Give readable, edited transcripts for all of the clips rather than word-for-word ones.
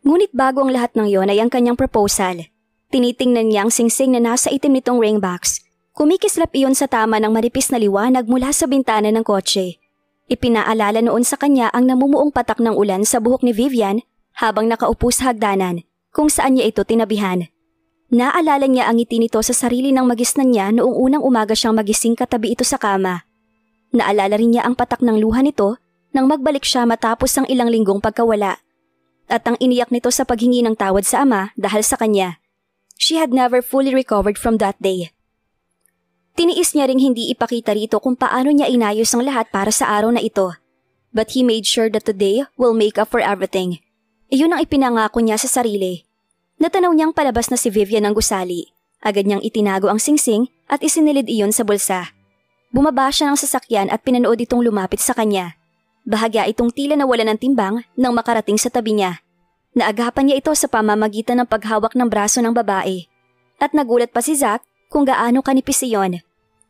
Ngunit bago ang lahat ng yon ay ang kanyang proposal. Tinitingnan niya ang singsing na nasa itim nitong ringbox. Kumikislap iyon sa tama ng manipis na liwanag mula sa bintana ng kotse. Ipinaalala noon sa kanya ang namumuong patak ng ulan sa buhok ni Vivian habang nakaupo sa hagdanan kung saan niya ito tinabihan. Naalala niya ang ngiti nito sa sarili ng magisnan niya noong unang umaga siyang magising katabi ito sa kama. Naalala rin niya ang patak ng luha nito nang magbalik siya matapos ang ilang linggong pagkawala. At ang iniyak nito sa paghingi ng tawad sa ama dahil sa kanya. She had never fully recovered from that day. Tiniis niya ring hindi ipakita rito kung paano niya inayos ang lahat para sa araw na ito. But he made sure that today will make up for everything. Iyon ang ipinangako niya sa sarili. Natanaw niyang palabas na si Vivian ng gusali. Agad niyang itinago ang singsing at isinilid iyon sa bulsa. Bumaba siya ng sasakyan at pinanood itong lumapit sa kanya. Bahagya itong tila nawala ng timbang nang makarating sa tabi niya. Naagapan niya ito sa pamamagitan ng paghawak ng braso ng babae. At nagulat pa si Zach kung gaano kanipis iyon.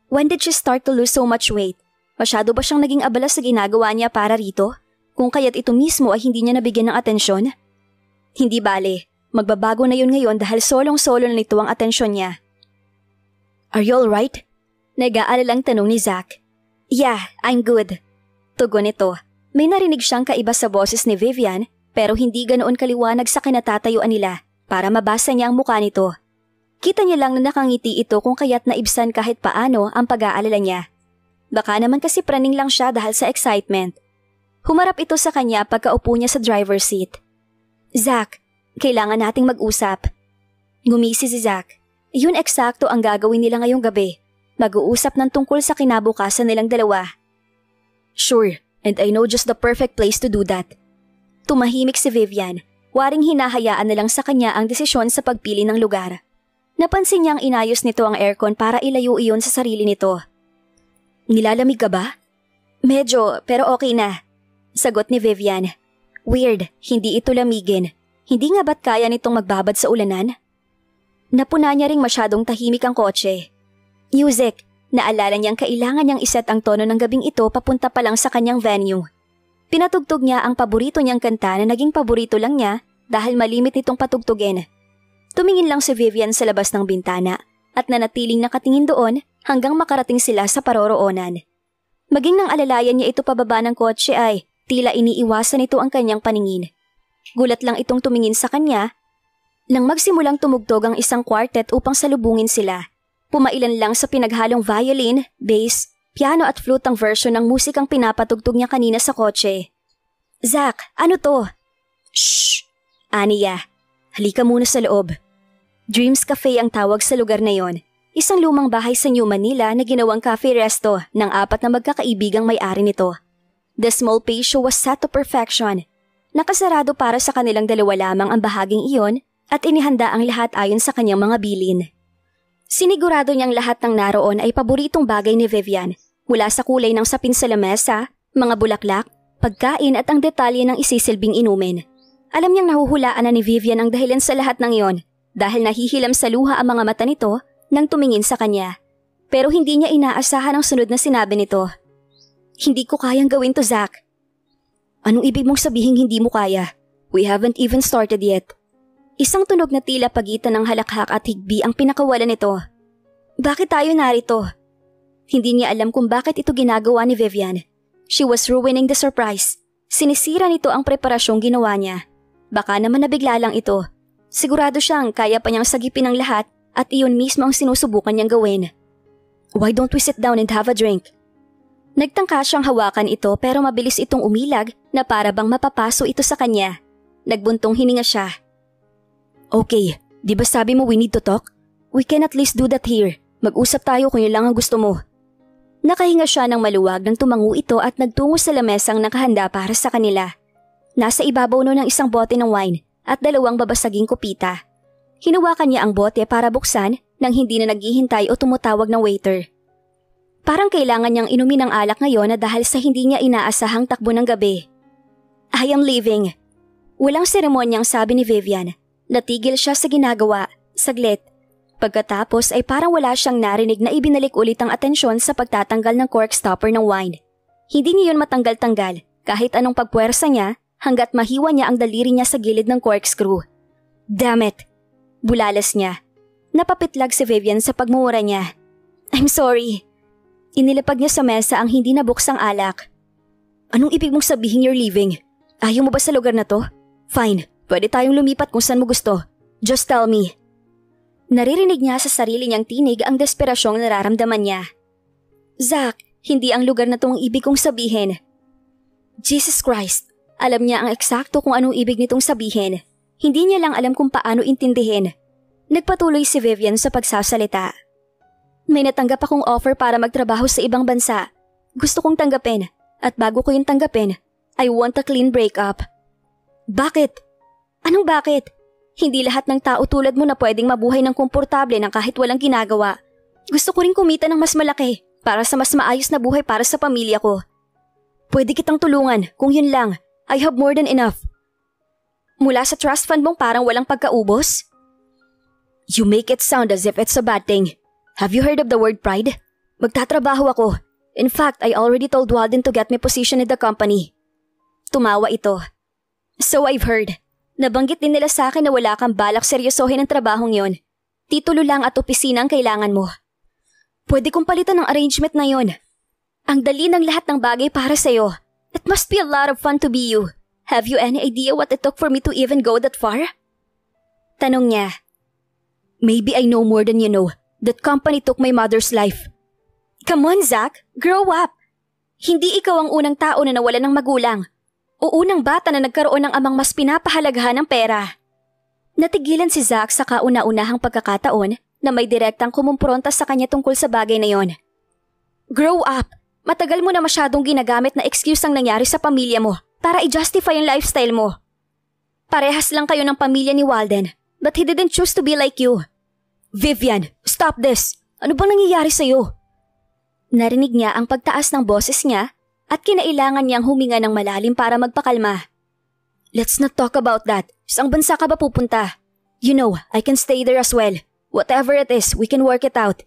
When did she start to lose so much weight? Masyado ba siyang naging abala sa ginagawa niya para rito? Kung kaya't ito mismo ay hindi niya nabigyan ng atensyon? Hindi bale, magbabago na yun ngayon dahil solong-solo na nito ang atensyon niya. Are you alright? Nag-aalalang tanong ni Zach. Yeah, I'm good. Tugon nito. May narinig siyang kaiba sa boses ni Vivian pero hindi ganoon kaliwanag sa kinatatayuan nila para mabasa niya ang mukha nito. Kita niya lang na nakangiti ito kung kaya't naibsan kahit paano ang pag-aalala niya. Baka naman kasi praning lang siya dahil sa excitement. Humarap ito sa kanya pagkaupo niya sa driver's seat. Zach, kailangan nating mag-usap. Ngumisi si Zach. Yun eksakto ang gagawin nila ngayong gabi. Mag-uusap ng tungkol sa kinabukasan nilang dalawa. Sure, and I know just the perfect place to do that. Tumahimik si Vivian. Waring hinahayaan na lang sa kanya ang desisyon sa pagpili ng lugar. Napansin niyang inayos nito ang aircon para ilayo iyon sa sarili nito. Nilalamig ka ba? Medyo, pero okay na. Sagot ni Vivian. Weird, hindi ito lamigin. Hindi nga ba't kaya nitong magbabad sa ulanan? Napuna niya ring masyadong tahimik ang kotse. Music, naalala niyang kailangan niyang iset ang tono ng gabing ito papunta pa lang sa kanyang venue. Pinatugtog niya ang paborito niyang kanta na naging paborito lang niya dahil malimit nitong patugtugin. Tumingin lang si Vivian sa labas ng bintana at nanatiling nakatingin doon hanggang makarating sila sa paroroonan. Maging nang alalayan niya ito pababa ng kotse ay tila iniiwasan nito ang kanyang paningin. Gulat lang itong tumingin sa kanya nang magsimulang tumugtog ang isang quartet upang salubungin sila. Pumailan lang sa pinaghalong violin, bass, piano at flute ang version ng musikang pinapatugtog niya kanina sa kotse. Zach, ano to? Shh! Aniya, halika muna sa loob. Dreams Cafe ang tawag sa lugar na yon. Isang lumang bahay sa New Manila na ginawang cafe-resto ng 4 na magkakaibigang may-ari nito. The small patio was set to perfection. Nakasarado para sa kanilang dalawa lamang ang bahaging iyon at inihanda ang lahat ayon sa kanyang mga bilin. Sinigurado niyang lahat ng naroon ay paboritong bagay ni Vivian, mula sa kulay ng sapin sa lamesa, mga bulaklak, pagkain at ang detalye ng isisilbing inumin. Alam niyang nahuhulaan na ni Vivian ang dahilan sa lahat ng iyon dahil nahihilam sa luha ang mga mata nito nang tumingin sa kanya. Pero hindi niya inaasahan ang sunod na sinabi nito. Hindi ko kayang gawin to, Zach. Anong ibig mong sabihin hindi mo kaya? We haven't even started yet. Isang tunog na tila pagitan ng halakhak at higbi ang pinakawalan nito. Bakit tayo narito? Hindi niya alam kung bakit ito ginagawa ni Vivian. She was ruining the surprise. Sinisira nito ang preparasyong ginawa niya. Baka naman nabigla lang ito. Sigurado siyang kaya pa niyang sagipin ang lahat at iyon mismo ang sinusubukan niyang gawin. Why don't we sit down and have a drink? Nagtangka siyang hawakan ito pero mabilis itong umilag na para bang mapapaso ito sa kanya. Nagbuntong hininga siya. Okay, di ba sabi mo we need to talk? We can at least do that here. Mag-usap tayo kung yun lang ang gusto mo. Nakahinga siya ng maluwag nang tumango ito at nagtungo sa lamesang nakahanda para sa kanila. Nasa ibabaw no ng isang bote ng wine at 2 babasaging kupita. Hinawakan niya ang bote para buksan nang hindi na naghihintay o tumutawag ng waiter. Parang kailangan niyang inumin ang alak ngayon na dahil sa hindi niya inaasahang takbo ng gabi. I am leaving. Walang seremonyang sabi ni Vivian. Natigil siya sa ginagawa, saglit. Pagkatapos ay parang wala siyang narinig na ibinalik ulit ang atensyon sa pagtatanggal ng cork stopper ng wine. Hindi niya yun matanggal-tanggal kahit anong pagpuwersa niya hanggat mahiwa niya ang daliri niya sa gilid ng corkscrew. Damn it! Bulalas niya. Napapitlag si Vivian sa pagmumura niya. I'm sorry. Inilapag niya sa mesa ang hindi nabuksang alak. Anong ibig mong sabihin you're leaving? Ayaw mo ba sa lugar na to? Fine, pwede tayong lumipat kung saan mo gusto. Just tell me. Naririnig niya sa sarili niyang tinig ang desperasyong nararamdaman niya. Zach, hindi ang lugar na to ang ibig kong sabihin. Jesus Christ, alam niya ang eksakto kung anong ibig nitong sabihin. Hindi niya lang alam kung paano intindihin. Nagpatuloy si Vivian sa pagsasalita. May natanggap akong offer para magtrabaho sa ibang bansa. Gusto kong tanggapin, at bago ko yung tanggapin, I want a clean breakup. Bakit? Anong bakit? Hindi lahat ng tao tulad mo na pwedeng mabuhay ng komportable ng kahit walang ginagawa. Gusto ko rin kumita ng mas malaki para sa mas maayos na buhay para sa pamilya ko. Pwede kitang tulungan kung yun lang. I have more than enough. Mula sa trust fund mong parang walang pagkaubos? You make it sound as if it's a bad thing. Have you heard of the word pride? Magtatrabaho ako. In fact, I already told Walden to get me position in the company. Tumawa ito. So I've heard. Nabanggit din nila sa akin na wala kang balak seryosohin ang trabahong yon. Titulo lang at opisina ang kailangan mo. Pwede kong palitan ng arrangement na yon. Ang dali ng lahat ng bagay para sa'yo. It must be a lot of fun to be you. Have you any idea what it took for me to even go that far? Tanong niya. Maybe I know more than you know. That company took my mother's life. Come on, Zach. Grow up. Hindi ikaw ang unang tao na nawalan ng magulang. O unang bata na nagkaroon ng amang mas pinapahalagahan ng pera. Natigilan si Zach sa kauna-unahang pagkakataon na may direktang kumumpronta sa kanya tungkol sa bagay na yon. Grow up! Matagal mo na masyadong ginagamit na excuse ang nangyari sa pamilya mo para i-justify ang lifestyle mo. Parehas lang kayo ng pamilya ni Walden, but he didn't choose to be like you. Vivian, stop this! Ano bang nangyayari sa'yo? Narinig niya ang pagtaas ng boses niya at kinailangan niyang huminga ng malalim para magpakalma. Let's not talk about that. Saang bansa ka ba pupunta? You know, I can stay there as well. Whatever it is, we can work it out.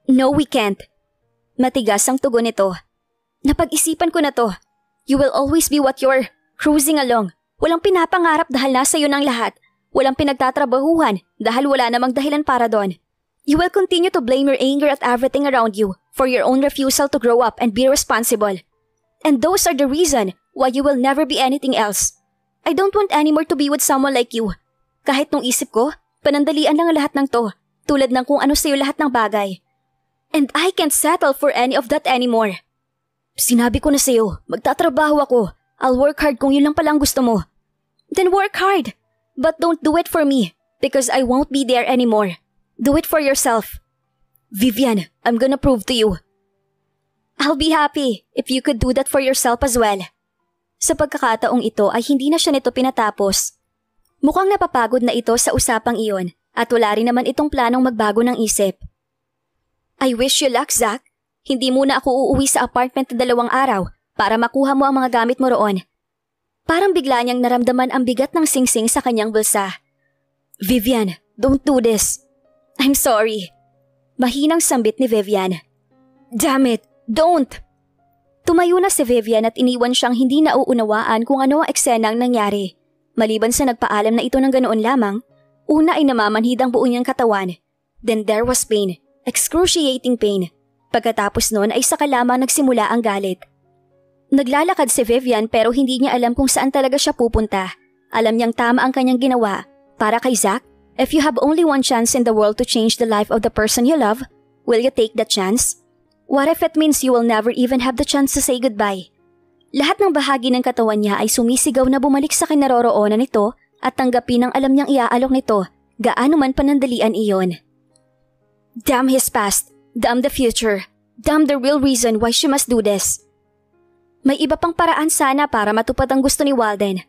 No, we can't. Matigas ang tugon nito. Napag-isipan ko na to. You will always be what you're cruising along. Walang pinapangarap dahil nasa iyo ng lahat. Walang pinagtatrabahuhan dahil wala namang dahilan para doon. You will continue to blame your anger at everything around you for your own refusal to grow up and be responsible. And those are the reason why you will never be anything else. I don't want anymore to be with someone like you. Kahit nung isip ko, panandalian lang ang lahat ng to, tulad ng kung ano sa'yo lahat ng bagay. And I can't settle for any of that anymore. Sinabi ko na sa'yo, magtatrabaho ako. I'll work hard kung yun lang palang gusto mo. Then work hard. But don't do it for me, because I won't be there anymore. Do it for yourself. Vivian, I'm gonna prove to you. I'll be happy if you could do that for yourself as well. Sa pagkakataong ito ay hindi na siya nito pinatapos. Mukhang napapagod na ito sa usapang iyon at wala rin naman itong planong magbago ng isip. I wish you luck, Zach. Hindi muna ako uuwi sa apartment na 2 araw para makuha mo ang mga gamit mo roon. Parang bigla niyang naramdaman ang bigat ng singsing sa kanyang bulsa. Vivian, don't do this. I'm sorry. Mahinang sambit ni Vivian. Damn it, don't! Tumayo na si Vivian at iniwan siyang hindi nauunawaan kung ano ang eksena ang nangyari. Maliban sa nagpaalam na ito ng ganoon lamang, una ay namamanhid ang buo niyang katawan. Then there was pain, excruciating pain. Pagkatapos nun ay saka lamang nagsimula ang galit. Naglalakad si Vivian pero hindi niya alam kung saan talaga siya pupunta. Alam niyang tama ang kanyang ginawa. Para kay Zach, if you have only one chance in the world to change the life of the person you love, will you take that chance? What if it means you will never even have the chance to say goodbye? Lahat ng bahagi ng katawan niya ay sumisigaw na bumalik sa kinaroroonan nito at tanggapin ang alam niyang iaalok nito, gaano man panandalian iyon. Damn his past, damn the future, damn the real reason why she must do this. May iba pang paraan sana para matupad ang gusto ni Walden.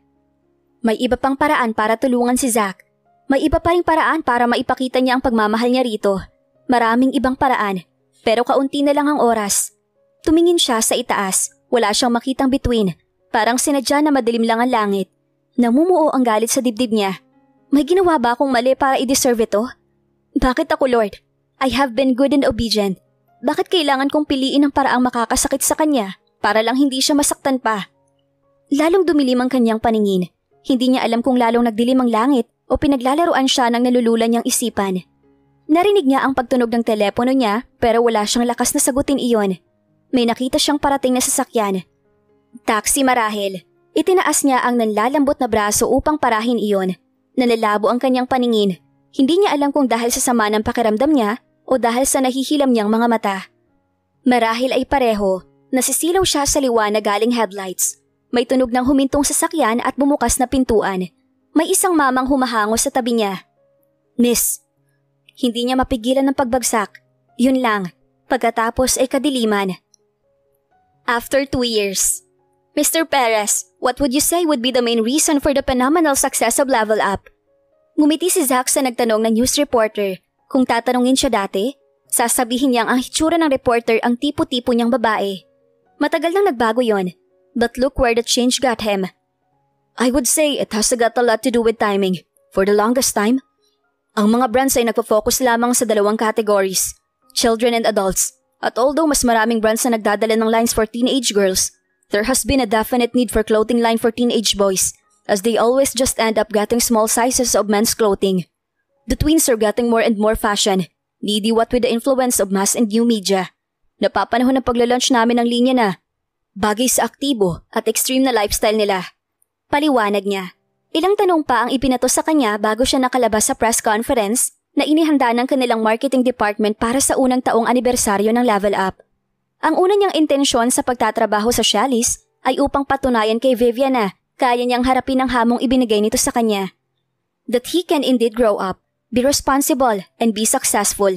May iba pang paraan para tulungan si Zach. May iba pa ring paraan para maipakita niya ang pagmamahal niya rito. Maraming ibang paraan, pero kaunti na lang ang oras. Tumingin siya sa itaas, wala siyang makitang bituin. Parang sinadya na madilim lang ang langit. Namumuo ang galit sa dibdib niya. May ginawa ba akong mali para i-deserve ito? Bakit ako, Lord? I have been good and obedient. Bakit kailangan kong piliin ang paraang makakasakit sa kanya para lang hindi siya masaktan pa? Lalong dumilim ang kanyang paningin. Hindi niya alam kung lalong nagdilim ang langit o pinaglalaroan siya ng nalululan niyang isipan. Narinig niya ang pagtunog ng telepono niya pero wala siyang lakas na sagutin iyon. May nakita siyang parating na sasakyan. Taxi marahil. Itinaas niya ang nanlalambot na braso upang parahin iyon. Nalalabo ang kanyang paningin. Hindi niya alam kung dahil sa sama ng pakiramdam niya o dahil sa nahihilam niyang mga mata. Marahil ay pareho. Nasisilaw siya sa liwanag galing headlights. May tunog ng humintong sasakyan at bumukas na pintuan. May isang mamang humahango sa tabi niya. Miss. Hindi niya mapigilan ng pagbagsak. Yun lang. Pagkatapos ay kadiliman. After 2 years. Mr. Perez, what would you say would be the main reason for the phenomenal success of Level Up? Ngumiti si Zach sa nagtanong ng news reporter. Kung tatanungin siya dati, sasabihin niyang ang hitsura ng reporter ang tipo-tipo niyang babae. Matagal nang nagbago yon, but look where the change got him. I would say it has got a lot to do with timing. For the longest time, ang mga brands ay nagpo-focus lamang sa 2 categories, children and adults. At although mas maraming brands na nagdadala ng lines for teenage girls, there has been a definite need for clothing line for teenage boys, as they always just end up getting small sizes of men's clothing. The tweens are getting more and more fashion, needy what with the influence of mass and new media. Napapanahon ng paglalunch namin ng linya na bagay sa aktibo at extreme na lifestyle nila. Paliwanag niya. Ilang tanong pa ang ipinato sa kanya bago siya nakalabas sa press conference na inihanda ng kanilang marketing department para sa unang taong anibersaryo ng Level Up. Ang una niyang intensyon sa pagtatrabaho sa Chalice ay upang patunayan kay Vivian na kaya niyang harapin ang hamong ibinigay nito sa kanya. That he can indeed grow up, be responsible, and be successful.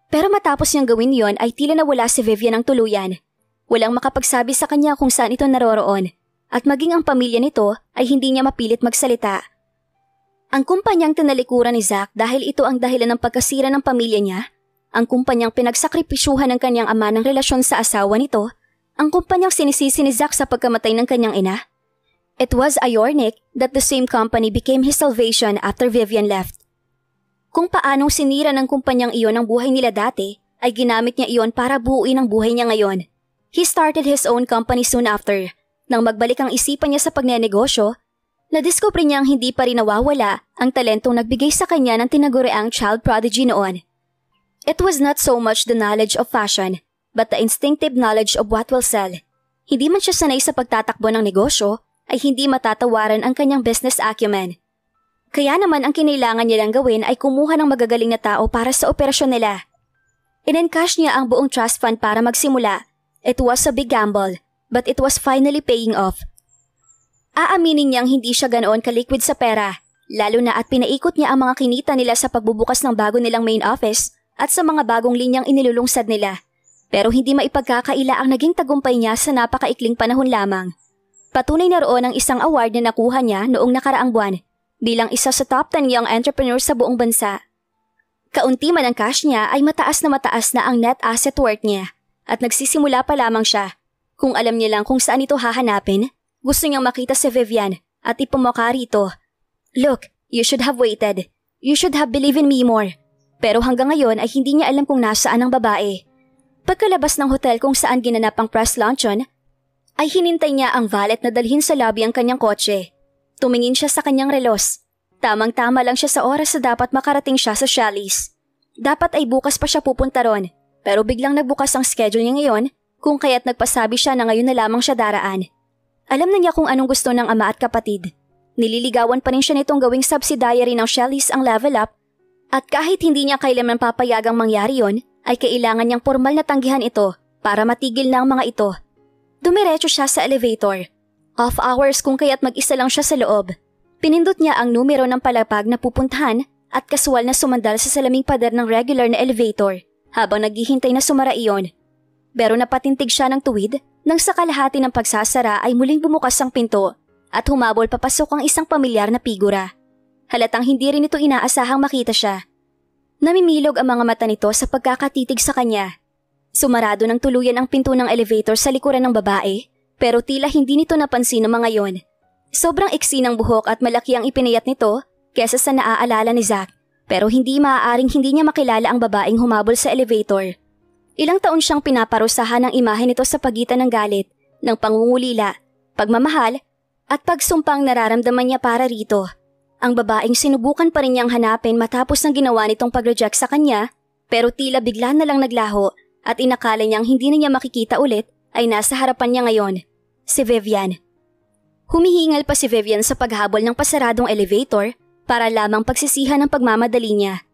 Pero matapos niyang gawin yon ay tila nawala si Vivian ng tuluyan. Walang makapagsabi sa kanya kung saan ito naroroon at maging ang pamilya nito ay hindi niya mapilit magsalita. Ang kumpanyang tinalikuran ni Zach dahil ito ang dahilan ng pagkasira ng pamilya niya, ang kumpanyang pinagsakripisyuhan ng kanyang ama ng relasyon sa asawa nito, ang kumpanyang sinisisi ni Zach sa pagkamatay ng kanyang ina. It was ironic that the same company became his salvation after Vivian left. Kung paanong sinira ng kumpanyang iyon ang buhay nila dati, ay ginamit niya iyon para buuin ang buhay niya ngayon. He started his own company soon after. Nang magbalik ang isipan niya sa pagnenegosyo, nadiskubre niyang hindi pa rin nawawala ang talentong nagbigay sa kanya ng tinaguriang child prodigy noon. It was not so much the knowledge of fashion, but the instinctive knowledge of what will sell. Hindi man siya sanay sa pagtatakbo ng negosyo, ay hindi matatawaran ang kanyang business acumen. Kaya naman ang kinailangan nilang gawin ay kumuha ng magagaling na tao para sa operasyon nila. In-encash niya ang buong trust fund para magsimula. It was a big gamble, but it was finally paying off. Aaminin niyang hindi siya ganoon kaliquid sa pera, lalo na at pinaikot niya ang mga kinita nila sa pagbubukas ng bago nilang main office at sa mga bagong linyang inilulungsad nila. Pero hindi maipagkakaila ang naging tagumpay niya sa napakaikling panahon lamang. Patunay na roon ang isang award na nakuha niya noong nakaraang buwan bilang isa sa top 10 young entrepreneurs sa buong bansa. Kaunti man ang cash niya ay mataas na ang net asset worth niya at nagsisimula pa lamang siya. Kung alam niya lang kung saan ito hahanapin, gusto niyang makita si Vivian at ipumuka rito. Look, you should have waited. You should have believed in me more. Pero hanggang ngayon ay hindi niya alam kung nasaan ang babae. Pagkalabas ng hotel kung saan ginanap ang press luncheon, ay hinintay niya ang valet na dalhin sa lobby ang kanyang kotse. Tumingin siya sa kanyang relos. Tamang-tama lang siya sa oras na dapat makarating siya sa Chalice. Dapat ay bukas pa siya pupunta ron, pero biglang nagbukas ang schedule niya ngayon kung kaya't nagpasabi siya na ngayon na lamang siya daraan. Alam na niya kung anong gusto ng ama at kapatid. Nililigawan pa rin siya nitong gawing subsidiary ng Chalice ang Level Up at kahit hindi niya kailanman papayagang mangyari yon, ay kailangan niyang formal na tanggihan ito para matigil na ang mga ito. Dumiretso siya sa elevator. Off hours kung kaya't mag-isa lang siya sa loob. Pinindot niya ang numero ng palapag na pupuntahan at kasual na sumandal sa salaming pader ng regular na elevator habang naghihintay na sumara iyon. Pero napatintig siya ng tuwid nang sa kalahati ng pagsasara ay muling bumukas ang pinto at humabol papasok ang isang pamilyar na figura. Halatang hindi rin ito inaasahang makita siya. Namimilog ang mga mata nito sa pagkakatitig sa kanya. Sumarado ng tuluyan ang pinto ng elevator sa likuran ng babae, pero tila hindi nito napansin ng mga yon. Sobrang iksi ng buhok at malaki ang ipinayat nito kesa sa naaalala ni Zach, pero hindi maaaring hindi niya makilala ang babaeng humabol sa elevator. Ilang taon siyang pinaparusahan ng imahe nito sa pagitan ng galit, ng pangungulila, pagmamahal, At pagsumpang nararamdaman niya para rito, ang babaeng sinubukan pa rin niyang hanapin matapos ng ginawa nitong pag-reject sa kanya, pero tila bigla na lang naglaho at inakala niyang hindi na niya makikita ulit ay nasa harapan niya ngayon, si Vivian. Humihingal pa si Vivian sa paghabol ng pasaradong elevator para lamang pagsisihan ng pagmamadali niya.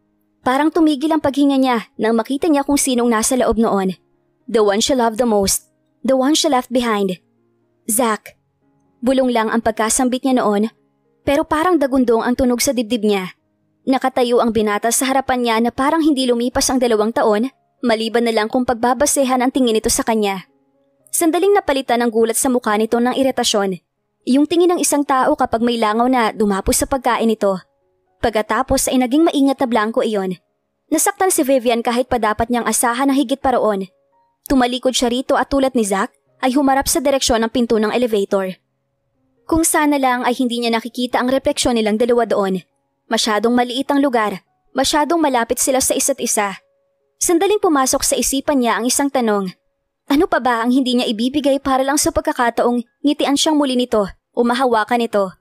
Parang tumigil ang paghinga niya nang makita niya kung sinong nasa loob noon. The one she loved the most, the one she left behind. Zach. Bulong lang ang pagkasambit niya noon, pero parang dagundong ang tunog sa dibdib niya. Nakatayo ang binata sa harapan niya na parang hindi lumipas ang 2 taon, maliban na lang kung pagbabasehan ang tingin nito sa kanya. Sandaling napalitan ang gulat sa mukha nito ng iritasyon. Yung tingin ng isang tao kapag may langaw na dumapos sa pagkain nito. Pagkatapos ay naging maingat na blanko iyon. Nasaktan si Vivian kahit pa dapat niyang asahan na higit pa roon. Tumalikod siya rito at tulad ni Zach ay humarap sa direksyon ng pinto ng elevator. Kung sana lang ay hindi niya nakikita ang refleksyon nilang dalawa doon. Masyadong maliit ang lugar, masyadong malapit sila sa isa't isa. Sandaling pumasok sa isipan niya ang isang tanong. Ano pa ba ang hindi niya ibibigay para lang sa pagkakataong ngitian siyang muli nito o mahawakan nito?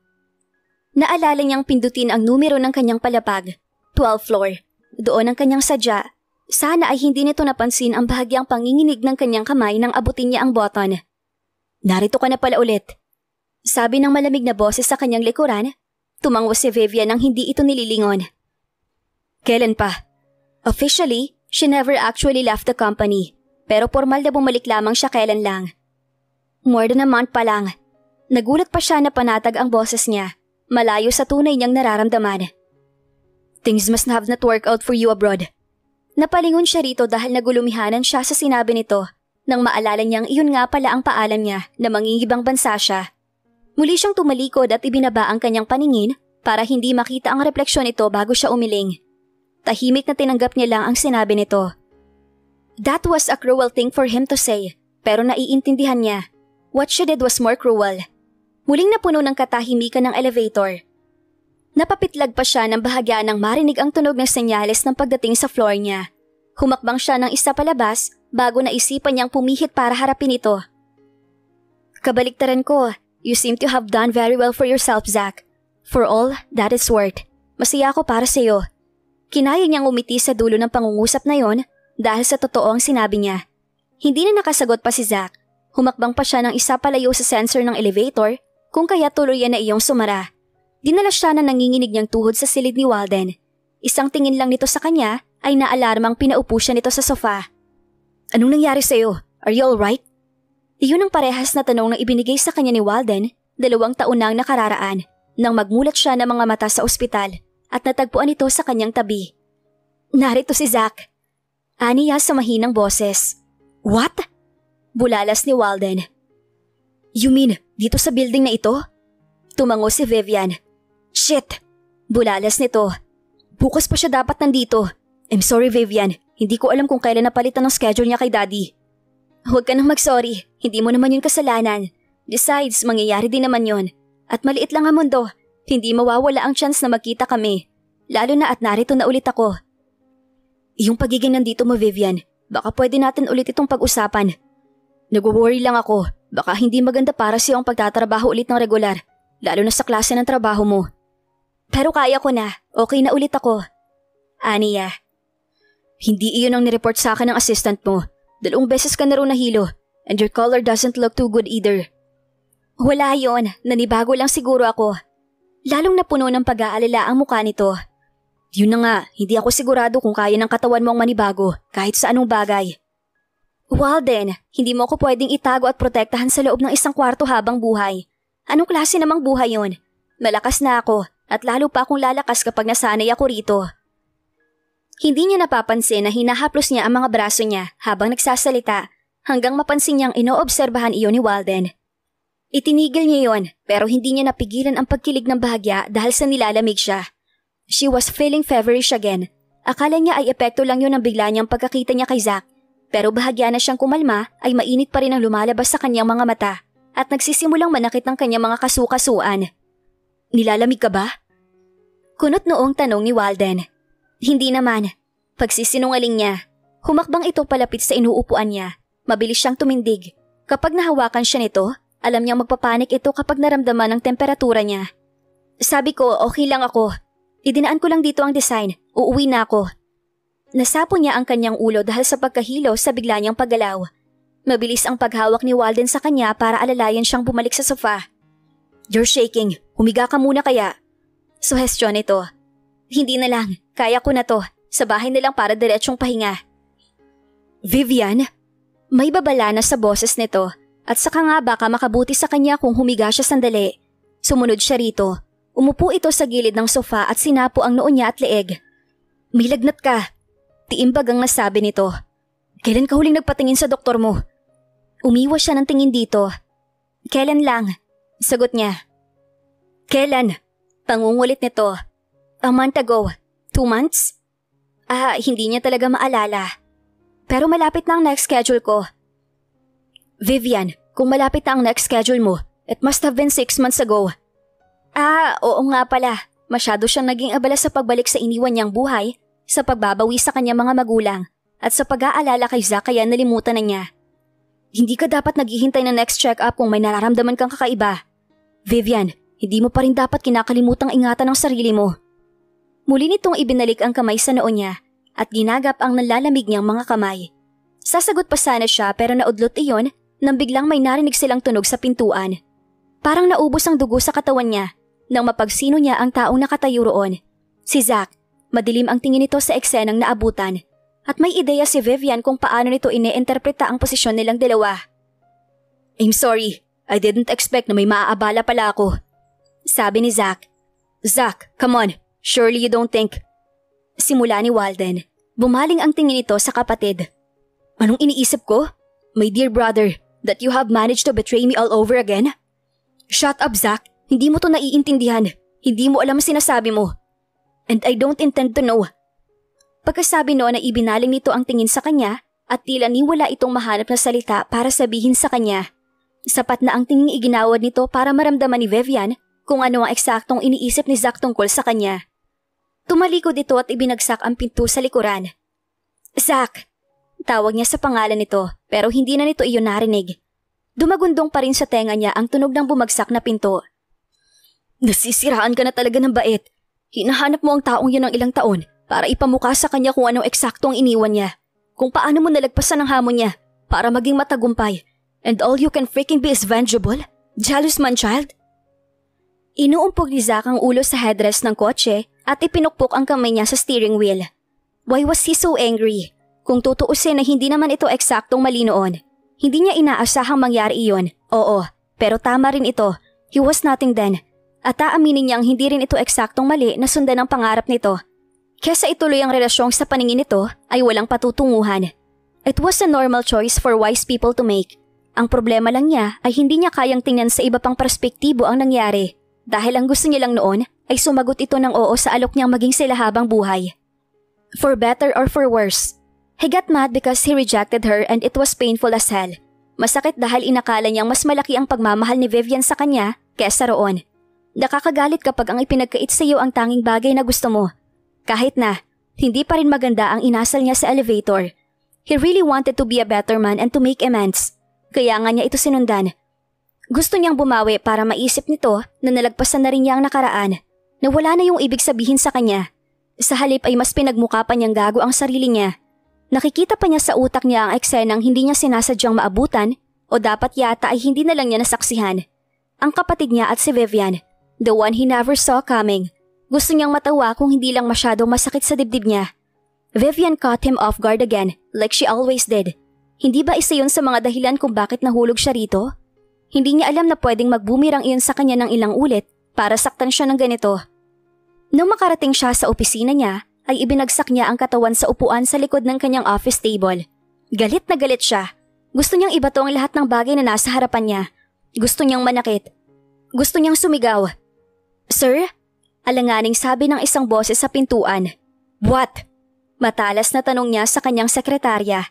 Naalala niyang pindutin ang numero ng kanyang palapag, 12th floor. Doon ang kanyang sadya. Sana ay hindi nito napansin ang bahagyang panginginig ng kanyang kamay nang abutin niya ang button. Narito ka na pala ulit. Sabi ng malamig na boses sa kanyang likuran, tumango si Vivian nang hindi ito nililingon. Kailan pa? Officially, she never actually left the company, pero formal na bumalik lamang siya kailan lang. More than a month pa lang. Nagulat pa siya na panatag ang boses niya, malayo sa tunay niyang nararamdaman. Things must have not worked out for you abroad. Napalingon siya rito dahil nagulumihanan siya sa sinabi nito, nang maalala niyang iyon nga pala ang paalam niya na mangingibang bansa siya. Muli siyang tumalikod at ibinaba ang kanyang paningin para hindi makita ang refleksyon nito bago siya umiling. Tahimik na tinanggap niya lang ang sinabi nito. That was a cruel thing for him to say, pero naiintindihan niya. What she did was more cruel. Muling napuno ng katahimikan ng elevator. Napapitlag pa siya ng bahagya nang marinig ang tunog ng senyales ng pagdating sa floor niya. Humakbang siya ng isa palabas bago naisipan niyang pumihit para harapin ito. Kabaliktaran ko. You seem to have done very well for yourself, Zach. For all that it's worth, masaya ako para sa iyo. Kinaya niyang umiti sa dulo ng pangungusap na yon dahil sa totoo ang sinabi niya. Hindi na nakasagot pa si Zach. Humakbang pa siya ng isa palayo sa sensor ng elevator kung kaya tuluyan na iyong sumara. Dinala siya na nanginginig niyang tuhod sa silid ni Walden. Isang tingin lang nito sa kanya ay naalarmang pinaupo siya nito sa sofa. Anong nangyari sa iyo? Are you alright? Iyon ang parehas na tanong na ibinigay sa kanya ni Walden 2 taon na ang nakararaan nang magmulat siya ng mga mata sa ospital at natagpuan ito sa kanyang tabi. Narito si Zach. Aniya sa mahinang boses. What? Bulalas ni Walden. You mean, dito sa building na ito? Tumango si Vivian. Shit! Bulalas nito. Bukas pa siya dapat nandito. I'm sorry Vivian, hindi ko alam kung kailan napalitan ng schedule niya kay Daddy. Huwag ka nang mag-sorry, hindi mo naman yun kasalanan. Besides, mangyayari din naman yun. At maliit lang ang mundo, hindi mawawala ang chance na magkita kami. Lalo na at narito na ulit ako. Yung pagiging nandito mo Vivian, baka pwede natin ulit itong pag-usapan. Nag-worry lang ako, baka hindi maganda para sa'yo ang pagtatrabaho ulit ng regular, lalo na sa klase ng trabaho mo. Pero kaya ko na, okay na ulit ako. Aniya. Hindi iyon ang nireport sa akin ng assistant mo. 2 beses ka na rin nahilo, and your color doesn't look too good either. Wala yon, nanibago lang siguro ako. Lalong napuno ng pag-aalala ang mukha nito. Yun na nga, hindi ako sigurado kung kaya ng katawan mong manibago kahit sa anong bagay. Walden, hindi mo ako pwedeng itago at protektahan sa loob ng isang kwarto habang buhay. Anong klase namang buhay yon? Malakas na ako at lalo pa akong lalakas kapag nasanay ako rito. Hindi niya napapansin na hinahaplos niya ang mga braso niya habang nagsasalita hanggang mapansin niyang inoobserbahan iyon ni Walden. Itinigil niya yon pero hindi niya napigilan ang pagkilig ng bahagya dahil sa nilalamig siya. She was feeling feverish again. Akala niya ay epekto lang yun ng bigla niyang pagkakita niya kay Zach. Pero bahagya na siyang kumalma ay mainit pa rin ang lumalabas sa kanyang mga mata at nagsisimulang manakit ng kanyang mga kasukasuan. Nilalamig ka ba? Kunot noong tanong ni Walden. Hindi naman. Pagsisinungaling niya. Humakbang ito palapit sa inuupuan niya. Mabilis siyang tumindig. Kapag nahawakan siya nito, Alam niyang magpapanik ito kapag naramdaman ang temperatura niya. Sabi ko, okay lang ako. Idinaan ko lang dito ang design. Uuwi na ako. Nasapo niya ang kanyang ulo dahil sa pagkahilo sa bigla niyang paggalaw. Mabilis ang paghawak ni Walden sa kanya para alalayan siyang bumalik sa sofa. You're shaking. Humiga ka muna kaya. Suhestyon ito. Hindi na lang. Kaya ko na to. Sa bahay na lang para diretsong pahinga. Vivian? May babala na sa boses nito at saka nga baka makabuti sa kanya kung humiga siya sandali. Sumunod siya rito. Umupo ito sa gilid ng sofa at sinapo ang noo niya at leeg. May lagnat ka. Tiimbag ang nasabi nito. Kailan ka huling nagpatingin sa doktor mo? Umiwas siya ng tingin dito. Kailan lang? Sagot niya. Kailan? Pangungulit nito. A month ago. 2 months? Hindi niya talaga maalala. Pero malapit na ang next schedule ko. Vivian, kung malapit na ang next schedule mo, it must have been 6 months ago. Oo nga pala. Masyado siyang naging abala sa pagbalik sa iniwan niyang buhay, sa pagbabawi sa kanyang mga magulang, at sa pag-aalala kay Zack kaya nalimutan na niya. Hindi ka dapat naghihintay ng next check-up kung may nararamdaman kang kakaiba. Vivian, hindi mo pa rin dapat kinakalimutang ingatan ang sarili mo. Muli nitong ibinalik ang kamay sa noo niya at ginagap ang nalalamig niyang mga kamay. Sasagot pa sana siya pero naudlot iyon nang biglang may narinig silang tunog sa pintuan. Parang naubos ang dugo sa katawan niya nang mapagsino niya ang taong nakatayo roon. Si Zack, madilim ang tingin nito sa eksenang naabutan. At may ideya si Vivian kung paano nito ine-interpreta ang posisyon nilang dalawa. I'm sorry, I didn't expect na may maaabala pala ako. Sabi ni Zack. Zack, come on, surely you don't think. Simula ni Walden. Bumaling ang tingin nito sa kapatid. Anong iniisip ko? My dear brother, that you have managed to betray me all over again? Shut up, Zack. Hindi mo to naiintindihan. Hindi mo alam sinasabi mo. And I don't intend to know. Pagkasabi noon na ibinaling nito ang tingin sa kanya at tila ni wala itong mahanap na salita para sabihin sa kanya. Sapat na ang tingin iginawad nito para maramdaman ni Vivian kung ano ang eksaktong iniisip ni Zack tungkol sa kanya. Tumalikod ito at ibinagsak ang pinto sa likuran. Zack! Tawag niya sa pangalan nito pero hindi na nito iyon narinig. Dumagundong pa rin sa tenga niya ang tunog ng bumagsak na pinto. Nasisiraan ka na talaga ng bait. Hinahanap mo ang taong yun ng ilang taon para ipamukha sa kanya kung anong eksaktong iniwan niya. Kung paano mo nalagpasan ang hamon niya para maging matagumpay. And all you can freaking be is vengeable? Jealous man, child? Inuumpog ni Zack ang ulo sa headrest ng kotse at ipinukpok ang kamay niya sa steering wheel. Why was he so angry? Kung tutuusin na hindi naman ito eksaktong mali noon. Hindi niya inaasahang mangyari iyon. Oo, pero tama rin ito. He was nothing then. At aaminin niyang hindi rin ito eksaktong mali na sundan ang pangarap nito. Kesa ituloy ang relasyong sa paningin nito ay walang patutunguhan. It was a normal choice for wise people to make. Ang problema lang niya ay hindi niya kayang tingnan sa iba pang perspektibo ang nangyari dahil ang gusto niya lang noon ay sumagot ito ng oo sa alok niyang maging sila habang buhay. For better or for worse. He got mad because he rejected her and it was painful as hell. Masakit dahil inakala niyang mas malaki ang pagmamahal ni Vivian sa kanya kesa roon. Nakakagalit kapag ang ipinagkait sa iyo ang tanging bagay na gusto mo. Kahit na, hindi pa rin maganda ang inasal niya sa elevator. He really wanted to be a better man and to make amends. Kaya nga niya ito sinundan. Gusto niyang bumawi para maisip nito na nalagpasan na rin niya ang nakaraan, na wala na yung ibig sabihin sa kanya. Sa halip ay mas pinagmukha pa niyang gago ang sarili niya. Nakikita pa niya sa utak niya ang eksenang hindi niya sinasadyang maabutan o dapat yata ay hindi na lang niya nasaksihan. Ang kapatid niya at si Vivian, the one he never saw coming. Gusto niyang matawa kung hindi lang masyadong masakit sa dibdib niya. Vivian caught him off guard again, like she always did. Hindi ba isa yun sa mga dahilan kung bakit nahulog siya rito? Hindi niya alam na pwedeng magbumirang iyon sa kanya ng ilang ulit para saktan siya ng ganito. Nung makarating siya sa opisina niya, ay ibinagsak niya ang katawan sa upuan sa likod ng kanyang office table. Galit na galit siya. Gusto niyang ibato ang lahat ng bagay na nasa harapan niya. Gusto niyang manakit. Gusto niyang sumigaw. Sir? Alanganing sabi ng isang boses sa pintuan. What? Matalas na tanong niya sa kanyang sekretarya.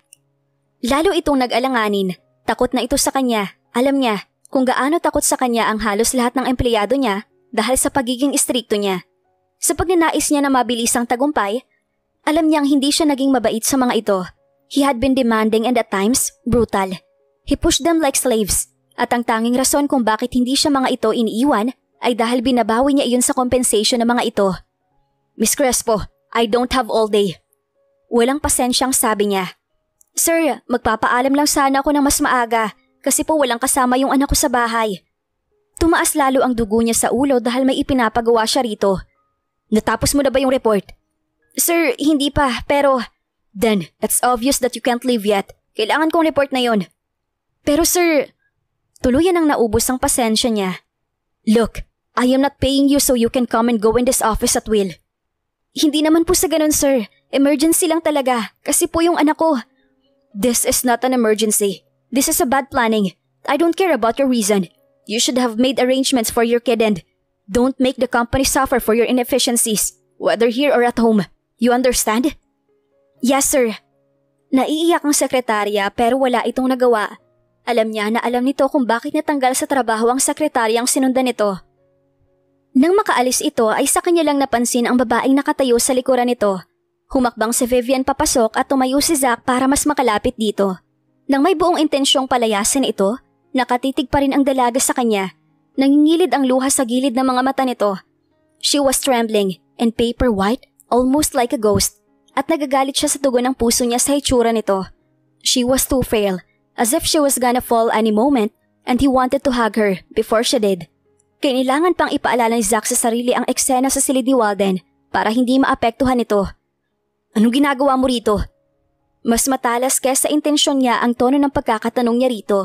Lalo itong nag-alanganin. Takot na ito sa kanya. Alam niya kung gaano takot sa kanya ang halos lahat ng empleyado niya dahil sa pagiging istrikto niya. Sa pagnanais niya na mabilis ang tagumpay, alam niyang hindi siya naging mabait sa mga ito. He had been demanding and at times, brutal. He pushed them like slaves. At ang tanging rason kung bakit hindi siya mga ito iniiwan ay dahil binabawi niya iyon sa compensation ng mga ito. Miss Crespo, I don't have all day. Walang pasensyang sabi niya. Sir, magpapaalam lang sana ako ng mas maaga kasi po walang kasama yung anak ko sa bahay. Tumaas lalo ang dugo niya sa ulo dahil may ipinapagawa siya rito. Natapos mo na ba yung report? Sir, hindi pa, pero… Then, it's obvious that you can't leave yet. Kailangan kong report na yon. Pero sir… Tuluyan ang naubos ang pasensya niya. Look, I am not paying you so you can come and go in this office at will. Hindi naman po sa ganun, sir. Emergency lang talaga, kasi po yung anak ko. This is not an emergency. This is a bad planning. I don't care about your reason. You should have made arrangements for your kid and don't make the company suffer for your inefficiencies, whether here or at home. You understand? Yes, sir. Naiiyak ang sekretarya pero wala itong nagawa. Alam niya na alam nito kung bakit natanggal sa trabaho ang sekretaryang sinundan nito. Nang makaalis ito ay sa kanya lang napansin ang babaeng nakatayo sa likuran nito. Humakbang si Vivian papasok at tumayo si Zach para mas makalapit dito. Nang may buong intensyong palayasin ito, nakatitig pa rin ang dalaga sa kanya. Nangingilid ang luha sa gilid ng mga mata nito. She was trembling and paper white, almost like a ghost. At nagagalit siya sa tugon ng puso niya sa itsura nito. She was too frail, as if she was gonna fall any moment, and he wanted to hug her before she did. Kailangan pang ipaalala ni Zach sa sarili ang eksena sa silid ni Walden para hindi maapektuhan ito. Anong ginagawa mo rito? Mas matalas kesa intensyon niya ang tono ng pagkakatanong niya rito.